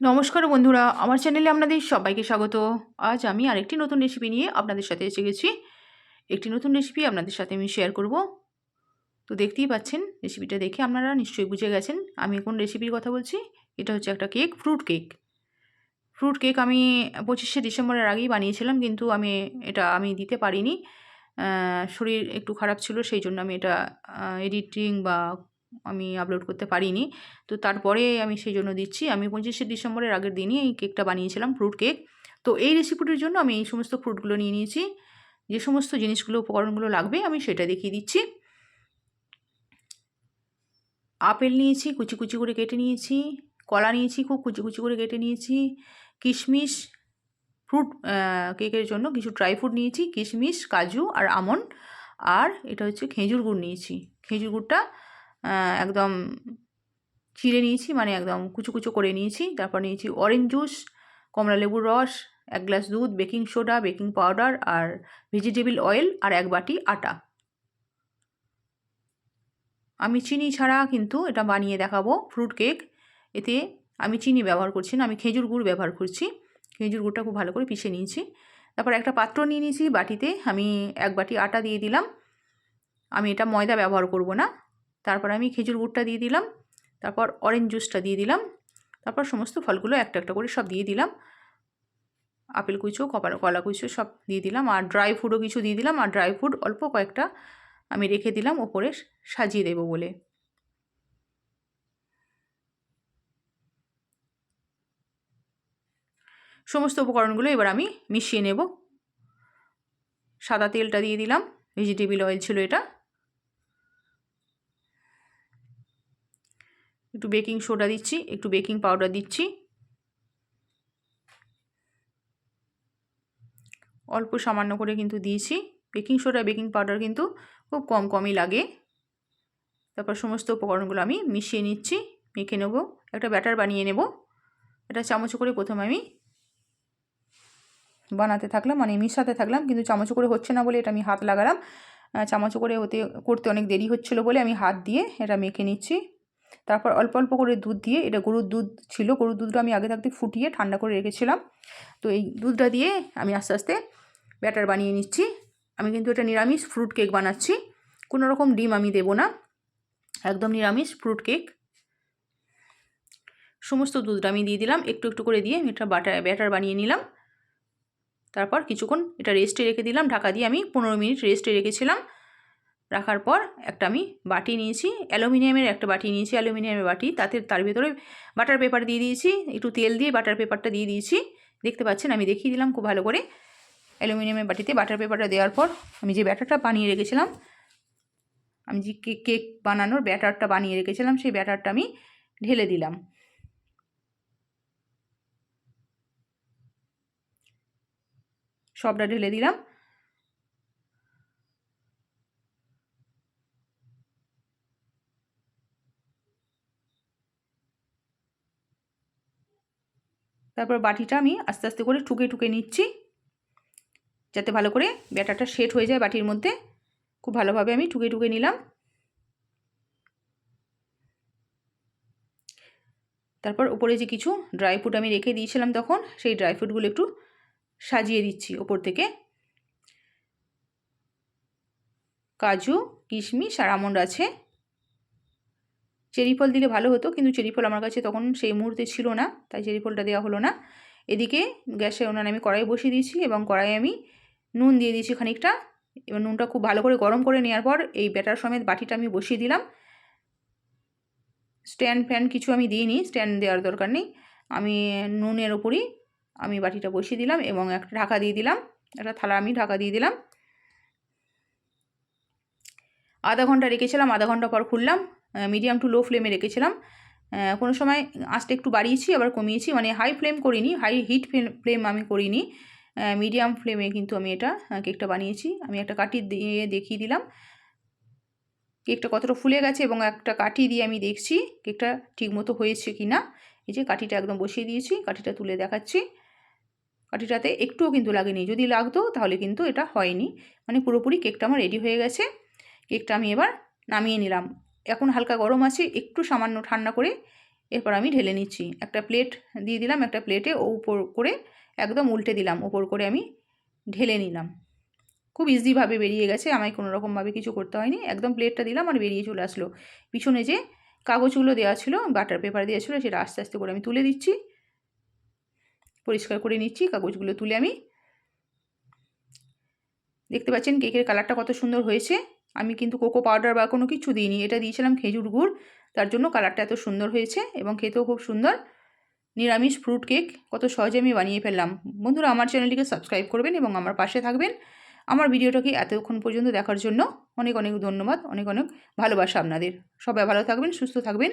নমস্কার বন্ধুরা, আমার চ্যানেলে আপনাদের সবাইকে স্বাগত। আজ আমি আরেকটি নতুন রেসিপি নিয়ে আপনাদের সাথে এসে গেছি। একটি নতুন রেসিপি আপনাদের সাথে আমি শেয়ার করব। তো দেখতেই পাচ্ছেন, রেসিপিটা দেখে আপনারা নিশ্চয়ই বুঝে গেছেন আমি কোন রেসিপির কথা বলছি। এটা হচ্ছে একটা cake, fruit cake. Fruit cake আমি 25শে ডিসেম্বরের আগেই বানিয়েছিলাম, কিন্তু আমি দিতে পারিনি। শরীর একটু খারাপ ছিল, সেই জন্য আমি এটা এডিটিং বা আমি আপলোড করতে পারিনি। তো তারপরে আমি সেই জন্য দিচ্ছি। আমি 25শে ডিসেম্বরের আগের দিনই এই কেকটা বানিয়েছিলাম, ফ্রুট কেক। তো এই রেসিপিটির জন্য আমি এই সমস্ত ফ্রুটগুলো নিয়ে নিয়েছি। যে সমস্ত জিনিসগুলো, উপকরণগুলো লাগবে আমি সেটা দেখিয়ে দিচ্ছি। আপেল নিয়েছি, কুচি কুচি করে কেটে নিয়েছি। কলা নিয়েছি, খুব কুচি কুচি করে কেটে নিয়েছি। কিশমিশ, ফ্রুট কেকের জন্য কিছু ড্রাই ফ্রুট নিয়েছি, কিশমিশ, কাজু আর আমন্ড। আর এটা হচ্ছে খেজুর গুড় নিয়েছি। খেজুর গুড়টা একদম চিড়ে নিয়েছি, মানে একদম কুচো কুচো করে নিয়েছি। তারপর নিয়েছি অরেঞ্জ জুস, কমলা লেবুর রস, 1 গ্লাস দুধ, বেকিং সোডা, বেকিং পাউডার আর ভেজিটেবল অয়েল আর 1 বাটি আটা। আমি চিনি ছাড়া কিন্তু এটা বানিয়ে দেখাবো ফ্রুট কেক। এতে আমি চিনি ব্যবহার করছি না, আমি খেজুর গুড় ব্যবহার করছি। খেজুর গুড়টা খুব ভালো করে পিষে নিয়েছি। তারপর একটা পাত্র নিয়ে নিয়েছি, বাটিতে আমি 1 বাটি আটা দিয়ে দিলাম। আমি এটা ময়দা ব্যবহার করব না। তারপর আমি খেজুর গুড়টা দিয়ে দিলাম। তারপর অরেঞ্জ জুসটা দিয়ে দিলাম। তারপর সমস্ত ফলগুলো একটা একটা করে সব দিয়ে দিলাম। আপেল কুচো, কলা কুচো সব দিয়ে দিলাম। আর ড্রাই ফ্রুটও কিছু দিয়ে দিলাম। আর ড্রাই ফ্রুট অল্প কয়েকটা আমি রেখে দিলাম ওপরে সাজিয়ে দেবো বলে। সমস্ত উপকরণগুলো এবার আমি মিশিয়ে নেব। সাদা তেলটা দিয়ে দিলাম, ভেজিটেবল অয়েল ছিল এটা। একটু বেকিং সোডা দিচ্ছি, একটু বেকিং পাউডার দিচ্ছি। অল্প সামান্য করে কিন্তু দিয়েছি। বেকিং সোডা, বেকিং পাউডার কিন্তু খুব কমই লাগে। তারপর সমস্ত উপকরণগুলো আমি মিশিয়ে নিচ্ছি, মেখে নেব। একটা ব্যাটার বানিয়ে নেব। এটা চামচ করে প্রথমে আমি বানাতে থাকলাম, মানে মিশাতে থাকলাম, কিন্তু চামচ করে হচ্ছে না বলে এটা আমি হাত লাগালাম। চামচ করে করতে অনেক দেরি হচ্ছিলো বলে আমি হাত দিয়ে এটা মেখে নিচ্ছি। তারপর অল্প অল্প করে দুধ দিয়ে, এটা গরুর দুধ ছিল, গরুর দুধটা আমি আগে থাকতে ফুটিয়ে ঠান্ডা করে রেখেছিলাম। তো এই দুধটা দিয়ে আমি আস্তে আস্তে ব্যাটার বানিয়ে নিচ্ছি। আমি কিন্তু এটা নিরামিষ ফ্রুট কেক বানাচ্ছি, কোনো রকম ডিম আমি দেব না, একদম নিরামিষ ফ্রুট কেক। সমস্ত দুধটা আমি দিয়ে দিলাম, একটু একটু করে দিয়ে আমি এটা ব্যাটার বানিয়ে নিলাম। তারপর কিছুক্ষণ এটা রেস্টে রেখে দিলাম, ঢাকা দিয়ে আমি 15 মিনিট রেস্টে রেখেছিলাম। রাখার পর একটা আমি বাটি নিয়েছি, অ্যালুমিনিয়ামের একটা বাটি নিয়েছি, অ্যালুমিনিয়ামের বাটি। তার ভেতরে বাটার পেপার দিয়ে দিয়েছি, একটু তেল দিয়ে বাটার পেপারটা দিয়ে দিয়েছি। দেখতে পাচ্ছেন, আমি দেখিয়ে দিলাম খুব ভালো করে। অ্যালুমিনিয়ামের বাটিতে বাটার পেপারটা দেওয়ার পর আমি যে ব্যাটারটা বানিয়ে রেখেছিলাম, আমি যে কেক বানানোর ব্যাটারটা বানিয়ে রেখেছিলাম, সেই ব্যাটারটা আমি ঢেলে দিলাম। সবটা ঢেলে দিলাম। তারপর বাটিটা আমি আস্তে আস্তে করে ঠুকে ঠুকে নিচ্ছি, যাতে ভালো করে ব্যাটারটা সেট হয়ে যায় বাটির মধ্যে। খুব ভালোভাবে আমি ঠুকে ঠুকে নিলাম। তারপর উপরে যে কিছু ড্রাই ফ্রুট আমি রেখে দিয়েছিলাম তখন, সেই ড্রাই ফ্রুটগুলো একটু সাজিয়ে দিচ্ছি ওপর থেকে। কাজু, কিশমিশ আর আমন্ড আছে। চেরি ফল দিলে ভালো হতো, কিন্তু চেরি ফল আমার কাছে তখন সেই মুহূর্তে ছিল না, তাই চেরি ফলটা দেওয়া হলো না। এদিকে গ্যাসে উনানে আমি কড়াই বসিয়ে দিয়েছি, এবং কড়াইয়ে আমি নুন দিয়ে দিয়েছি খানিকটা। এবার নুনটা খুব ভালো করে গরম করে নেওয়ার পর এই ব্যাটার সমেত বাটিটা আমি বসিয়ে দিলাম। স্ট্যান্ড ফ্যান কিছু আমি দিইনি, স্ট্যান্ড দেওয়ার দরকার নেই। আমি নুনের ওপরই আমি বাটিটা বসিয়ে দিলাম এবং একটা ঢাকা দিয়ে দিলাম, একটা থালা আমি ঢাকা দিয়ে দিলাম। আধা ঘন্টা রেখেছিলাম, আধা ঘন্টা পর খুললাম। মিডিয়াম টু লো ফ্লেমে রেখেছিলাম। কোনো সময় আঁচটা একটু বাড়িয়েছি, আবার কমিয়েছি, মানে হাই ফ্লেম করিনি, হাই হিট ফ্লেম আমি করিনি, মিডিয়াম ফ্লেমে কিন্তু আমি এটা কেকটা বানিয়েছি। আমি একটা কাঠি দিয়ে দেখিয়ে দিলাম কেকটা কতটা ফুলে গেছে, এবং একটা কাঠি দিয়ে আমি দেখছি কেকটা ঠিকমতো হয়েছে কি না। এই যে কাঠিটা একদম বসিয়ে দিয়েছি, কাঠিটা তুলে দেখাচ্ছি। কাঠিটাতে একটুও কিন্তু লাগেনি, যদি লাগতো তাহলে কিন্তু এটা হয়নি। মানে পুরোপুরি কেকটা আমার রেডি হয়ে গেছে। কেকটা আমি এবার নামিয়ে নিলাম। এখন হালকা গরম আছে, একটু সামান্য ঠান্ডা করে এরপর আমি ঢেলে নিচ্ছি। একটা প্লেট দিয়ে দিলাম, একটা প্লেটে উপর করে একদম উল্টে দিলাম, উপর করে আমি ঢেলে নিলাম। খুব ইজিভাবে বেরিয়ে গেছে, আমায় কোনো রকমভাবে কিছু করতে হয়নি। একদম প্লেটটা দিলাম আর বেরিয়ে চলে আসলো। পিছনে যে কাগজগুলো দেওয়া ছিল, বাটার পেপার দেওয়া ছিল, সেটা আস্তে আস্তে করে আমি তুলে দিচ্ছি, পরিষ্কার করে নিচ্ছি। কাগজগুলো তুলে আমি, দেখতে পাচ্ছেন কেকের কালারটা কত সুন্দর হয়েছে। আমি কিন্তু কোকো পাউডার বা কোনো কিছু দিইনি, এটা দিয়েছিলাম খেজুর গুড়, তার জন্য কালারটা এত সুন্দর হয়েছে এবং খেতেও খুব সুন্দর। নিরামিষ ফ্রুট কেক কত সহজে আমি বানিয়ে ফেললাম। বন্ধুরা, আমার চ্যানেলটিকে সাবস্ক্রাইব করবেন এবং আমার পাশে থাকবেন। আমার ভিডিওটাকে এতক্ষণ পর্যন্ত দেখার জন্য অনেক অনেক ধন্যবাদ, অনেক অনেক ভালোবাসা আপনাদের। সবাই ভালো থাকবেন, সুস্থ থাকবেন।